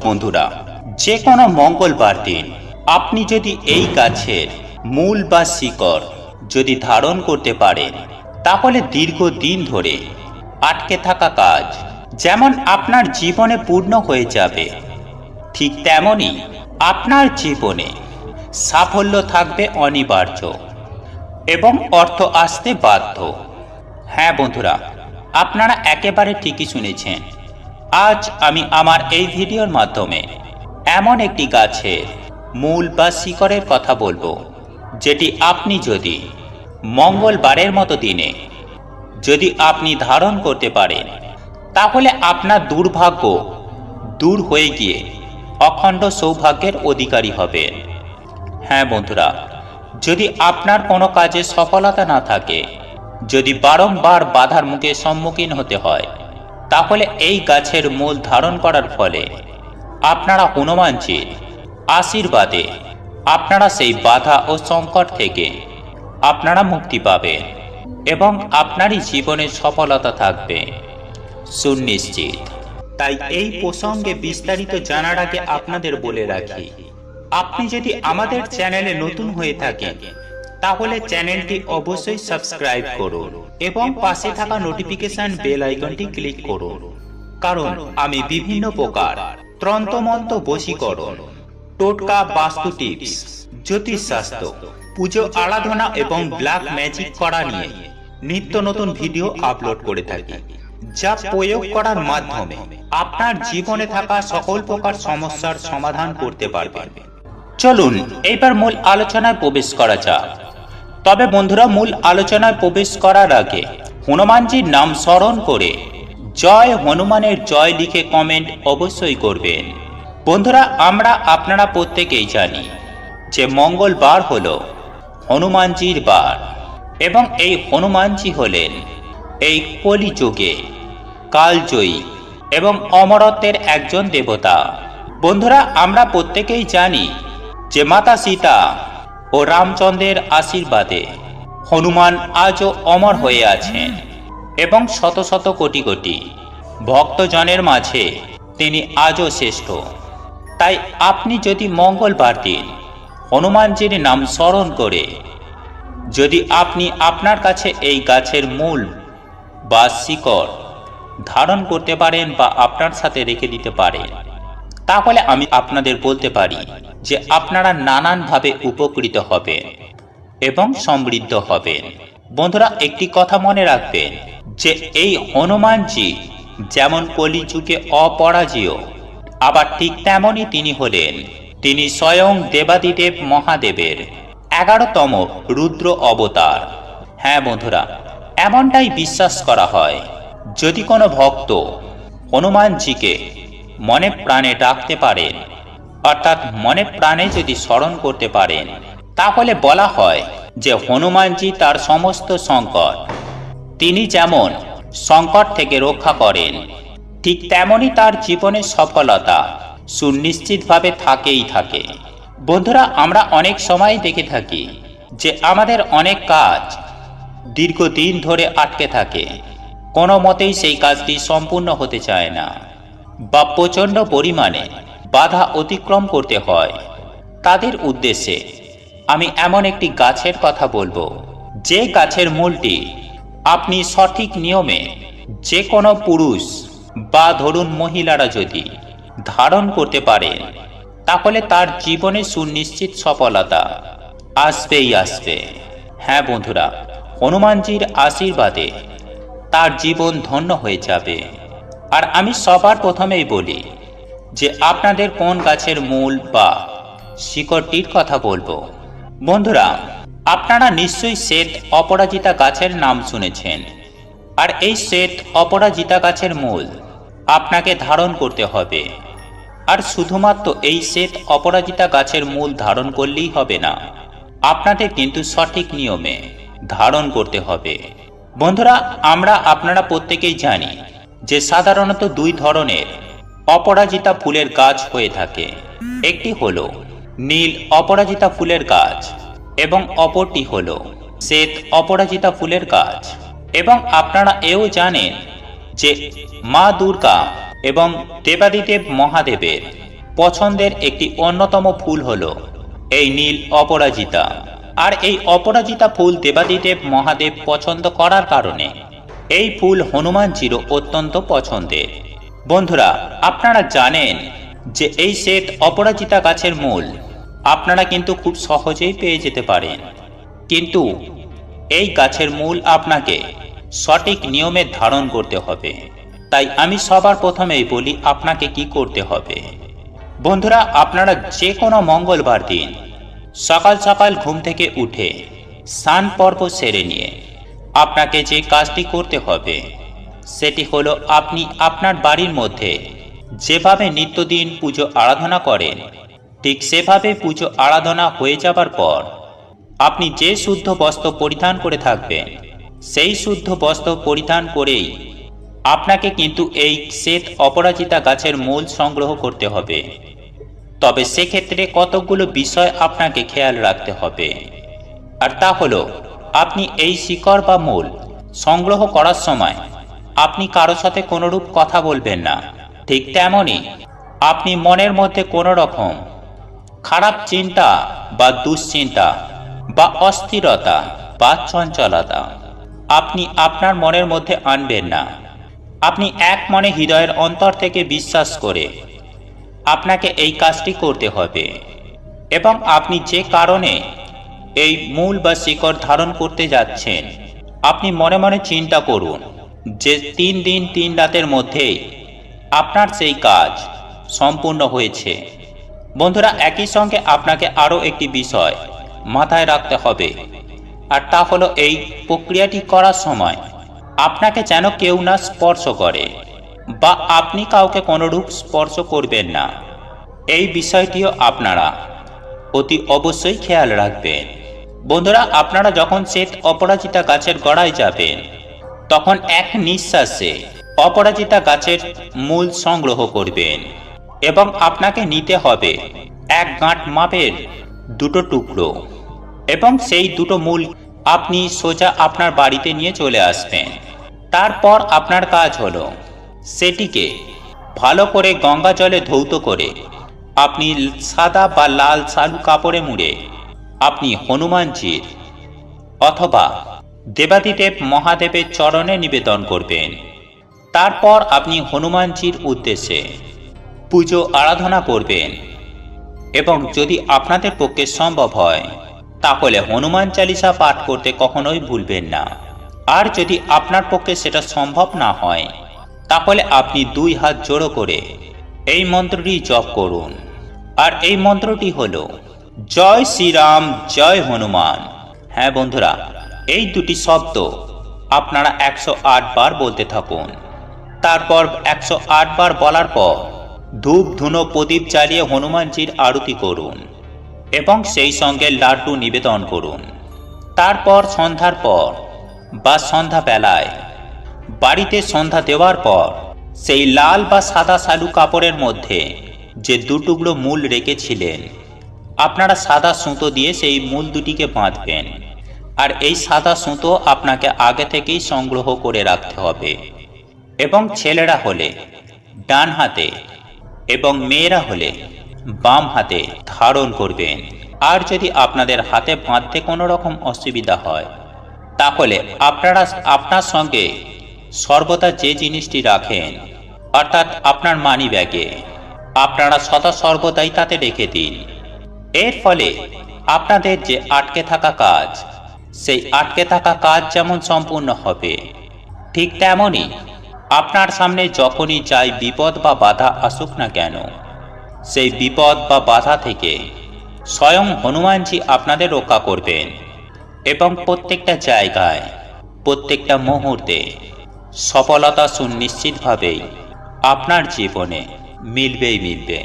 বন্ধুরা, যে কোনো মঙ্গলবার দিন আপনি যদি এই গাছের মূল বা শিকড় যদি ধারণ করতে পারেন, তাহলে দীর্ঘদিন ধরে আটকে থাকা কাজ যেমন আপনার জীবনে পূর্ণ হয়ে যাবে, ঠিক তেমনি আপনার জীবনে সাফল্য থাকবে অনিবার্য এবং অর্থ আসতে বাধ্য। হ্যাঁ বন্ধুরা, আপনারা একেবারে ঠিকই শুনেছেন। আজ আমি আমার এই ভিডিওর মাধ্যমে এমন একটি গাছের মূল বা শিকড়ের কথা বলবো, যেটি আপনি যদি মঙ্গলবারের মতো দিনে যদি আপনি ধারণ করতে পারেন, তাহলে আপনার দুর্ভাগ্য দূর হয়ে গিয়ে অখণ্ড সৌভাগ্যের অধিকারী হবেন। হ্যাঁ বন্ধুরা, যদি আপনার কোনো কাজে সফলতা না থাকে, যদি বারংবার বাধার মুখে সম্মুখীন হতে হয়, তাহলে এই গাছের মূল ধারণ করার ফলে আপনারা হনুমানজির আশীর্বাদে আপনারা সেই বাধা ও সংকট থেকে আপনারা মুক্তি পাবেন এবং আপনারই জীবনে সফলতা থাকবে সুনিশ্চিত। তাই এই প্রসঙ্গে বিস্তারিত জানার আগে আপনাদের বলে রাখি, আপনি যদি আমাদের চ্যানেলে নতুন হয়ে থাকেন, তাহলে চ্যানেলটি অবশ্যই সাবস্ক্রাইব করুন এবং পাশে থাকা নোটিফিকেশন বেল আইকনটি ক্লিক করুন, কারণ আমি বিভিন্ন প্রকার তন্ত্রমন্ত্র, বশীকরণ, টোটকা, বাস্তু টিপস, জ্যোতিষশাস্ত্র, পুজো আরাধনা এবং ব্ল্যাক ম্যাজিক করা নিয়ে নিত্য নতুন ভিডিও আপলোড করে থাকি, যা প্রয়োগ করার মাধ্যমে আপনার জীবনে থাকা সকল প্রকার সমস্যার সমাধান করতে পারবেন। চলুন এইবার মূল আলোচনায় প্রবেশ করা যাক। তবে বন্ধুরা, মূল আলোচনায় প্রবেশ করার আগে হনুমানজির নাম স্মরণ করে জয় হনুমানের জয় লিখে কমেন্ট অবশ্যই করবেন। বন্ধুরা, আপনারা প্রত্যেকেই জানি যে মঙ্গলবার হলো হনুমানজির বার এবং এই হনুমানজি হলেন এই কলিযুগে কালজয়ী এবং অমরত্বের একজন দেবতা। বন্ধুরা, আমরা প্রত্যেকেই জানি যে মাতা সীতা ও রামচন্দ্রের আশীর্বাদে হনুমান আজও অমর হয়ে আছেন এবং শত শত কোটি কোটি ভক্তজনের মাঝে তিনি আজও শ্রেষ্ঠ। তাই আপনি যদি মঙ্গলবার দিন হনুমানজির নাম স্মরণ করে যদি আপনি আপনার কাছে এই গাছের মূল বা শিকড় ধারণ করতে পারেন বা আপনার সাথে রেখে দিতে পারেন, তাহলে আমি আপনাদের বলতে পারি যে আপনারা নানানভাবে উপকৃত হবেন এবং সমৃদ্ধ হবেন। বন্ধুরা, একটি কথা মনে রাখবেন যে এই হনুমানজি যেমন কলিযুগে অপরাজেয়, আবার ঠিক তেমনই তিনি স্বয়ং দেবাদিদেব মহাদেবের 11তম রুদ্র অবতার। হ্যাঁ বন্ধুরা, এমনটাই বিশ্বাস করা হয়, যদি কোনো ভক্ত হনুমানজিকে মনে প্রাণে ডাকতে পারেন, অর্থাৎ মনে প্রাণে যদি স্মরণ করতে পারেন, তাহলে বলা হয় যে হনুমানজি তার সমস্ত সংকট, তিনি যেমন সংকট থেকে রক্ষা করেন, ঠিক তেমনি তার জীবনে সফলতা সুনিশ্চিতভাবে থাকেই থাকে। বন্ধুরা, আমরা অনেক সময় দেখে থাকি যে আমাদের অনেক কাজ দীর্ঘদিন ধরে আটকে থাকে, কোনো মতেই সেই কাজটি সম্পূর্ণ হতে চায় না বা প্রচণ্ড পরিমাণে বাধা অতিক্রম করতে হয়। তাদের উদ্দেশ্যে আমি এমন একটি গাছের কথা বলবো, যে গাছের মূলটি আপনি সঠিক নিয়মে যে কোনো পুরুষ বা ধরুন মহিলারা যদি ধারণ করতে পারেন, তাহলে তার জীবনে সুনিশ্চিত সফলতা আসবেই আসবে। হ্যাঁ বন্ধুরা, হনুমানজির আশীর্বাদে তার জীবন ধন্য হয়ে যাবে। আর আমি সবার প্রথমেই বলি যে আপনাদের কোন গাছের মূল বা শিকড়টির কথা বলবো। বন্ধুরা, আপনারা নিশ্চয়ই শ্বেত অপরাজিতা গাছের নাম শুনেছেন, আর এই শ্বেত অপরাজিতা গাছের মূল আপনাকে ধারণ করতে হবে। আর শুধুমাত্র এই শ্বেত অপরাজিতা গাছের মূল ধারণ করলেই হবে না, আপনাদের কিন্তু সঠিক নিয়মে ধারণ করতে হবে। বন্ধুরা, আপনারা প্রত্যেকেই জানি যে সাধারণত দুই ধরনের অপরাজিতা ফুলের গাছ হয়ে থাকে। একটি হলো নীল অপরাজিতা ফুলের গাছ এবং অপরটি হলো শ্বেত অপরাজিতা ফুলের গাছ। এবং আপনারা এও জানেন যে মা দুর্গা এবং দেবাদিদেব মহাদেবের পছন্দের একটি অন্যতম ফুল হলো এই নীল অপরাজিতা। আর এই অপরাজিতা ফুল দেবাদিদেব মহাদেব পছন্দ করার কারণে এই ফুল হনুমানজিরও অত্যন্ত পছন্দের। বন্ধুরা, আপনারা জানেন যে এই শ্বেত অপরাজিতা গাছের মূল আপনারা কিন্তু খুব সহজেই পেয়ে যেতে পারেন, কিন্তু এই গাছের মূল আপনাকে সঠিক নিয়মে ধারণ করতে হবে। তাই আমি সবার প্রথমেই বলি আপনাকে কি করতে হবে। বন্ধুরা, আপনারা যে কোনো মঙ্গলবার দিন সকাল সকাল ঘুম থেকে উঠে স্নান পর্ব সেরে নিয়ে আপনাকে যে কাজটি করতে হবে সেটি হলো, আপনি আপনার বাড়ির মধ্যে যেভাবে নিত্যদিন পুজো আরাধনা করেন ঠিক সেভাবে পুজো আরাধনা হয়ে যাবার পর আপনি যে শুদ্ধ বস্ত্র পরিধান করে থাকবেন সেই শুদ্ধ বস্ত্র পরিধান করেই আপনাকে কিন্তু এই শ্বেত অপরাজিতা গাছের মূল সংগ্রহ করতে হবে। তবে সেক্ষেত্রে কতগুলো বিষয় আপনাকে খেয়াল রাখতে হবে, আর তা হলো, আপনি এই শিকড় বা মূল সংগ্রহ করার সময় আপনি কারোর সাথে কোনোরূপ কথা বলবেন না। ঠিক তেমনই আপনি মনের মধ্যে কোনো রকম খারাপ চিন্তা বা দুশ্চিন্তা বা অস্থিরতা বা চঞ্চলতা আপনি আপনার মনের মধ্যে আনবেন না। আপনি এক মনে হৃদয়ের অন্তর থেকে বিশ্বাস করে আপনাকে এই কাজটি করতে হবে। এবং আপনি যে কারণে এই মূল বা শিকড় ধারণ করতে যাচ্ছেন আপনি মনে মনে চিন্তা করুন যে 3 দিন 3 রাতের মধ্যেই আপনার সেই কাজ সম্পূর্ণ হয়েছে। বন্ধুরা, একই সঙ্গে আপনাকে আরও একটি বিষয় মাথায় রাখতে হবে, আর তা হলো এই প্রক্রিয়াটি করার সময় আপনাকে যেন কেউ না স্পর্শ করে বা আপনি কাউকে কোনোরূপ স্পর্শ করবেন না। এই বিষয়টিও আপনারা অতি অবশ্যই খেয়াল রাখবেন। বন্ধুরা, আপনারা যখন শ্বেত অপরাজিতা গাছের গোড়ায় যাবেন তখন এক নিঃশ্বাসে অপরাজিতা গাছের মূল সংগ্রহ করবেন এবং আপনাকে নিতে হবে 1 গাঁট মাপের 2টো টুকরো, এবং সেই 2টো মূল আপনি সোজা আপনার বাড়িতে নিয়ে চলে আসবেন। তারপর আপনার কাজ হলো সেটিকে ভালো করে গঙ্গা জলে ধৌত করে আপনি সাদা বা লাল শালু কাপড়ে মুড়ে আপনি হনুমানজির অথবা দেবাদিদেব মহাদেবের চরণে নিবেদন করবেন। তারপর আপনি হনুমানজির উদ্দেশ্যে পুজো আরাধনা করবেন এবং যদি আপনাদের পক্ষে সম্ভব হয় তাহলে হনুমান চালিসা পাঠ করতে কখনোই ভুলবেন না। আর যদি আপনার পক্ষে সেটা সম্ভব না হয় তাহলে আপনি 2 হাত জোড়ো করে এই মন্ত্রটি জপ করুন। আর এই মন্ত্রটি হলো জয় শ্রীরাম জয় হনুমান। হ্যাঁ বন্ধুরা, এই 2টি শব্দ আপনারা 108 বার বলতে থাকুন। তারপর 108 বার বলার পর ধূপ ধুনো প্রদীপ জ্বালিয়ে হনুমানজির আরতি করুন এবং সেই সঙ্গে লাড্ডু নিবেদন করুন। তারপর সন্ধ্যার পর বা সন্ধ্যা বেলায় বাড়িতে সন্ধ্যা দেওয়ার পর সেই লাল বা সাদা শালু কাপড়ের মধ্যে যে 2 টুকরো মূল রেখেছিলেন আপনারা সাদা সুতো দিয়ে সেই মূল দুটিকে বাঁধবেন। আর এই সাদা সুতো আপনাকে আগে থেকেই সংগ্রহ করে রাখতে হবে এবং ছেলেরা হলে ডান হাতে এবং মেয়েরা হলে বাম হাতে ধারণ করবেন। আর যদি আপনাদের হাতে বাঁধতে কোনো রকম অসুবিধা হয় তাহলে আপনারা আপনার সঙ্গে সর্বদা যে জিনিসটি রাখেন অর্থাৎ আপনার মানি ব্যাগে আপনারা সদা সর্বদাই তাতে রেখে দিন। এর ফলে আপনাদের যে আটকে থাকা কাজ সেই আটকে থাকা কাজ যেমন সম্পূর্ণ হবে ঠিক তেমনই আপনার সামনে যখনই যাই বিপদ বা বাধা আসুক না কেন সেই বিপদ বা বাধা থেকে স্বয়ং হনুমানজি আপনাদের রক্ষা করবেন এবং প্রত্যেকটা জায়গায় প্রত্যেকটা মুহূর্তে সফলতা সুনিশ্চিতভাবেই আপনার জীবনে মিলবেই মিলবে।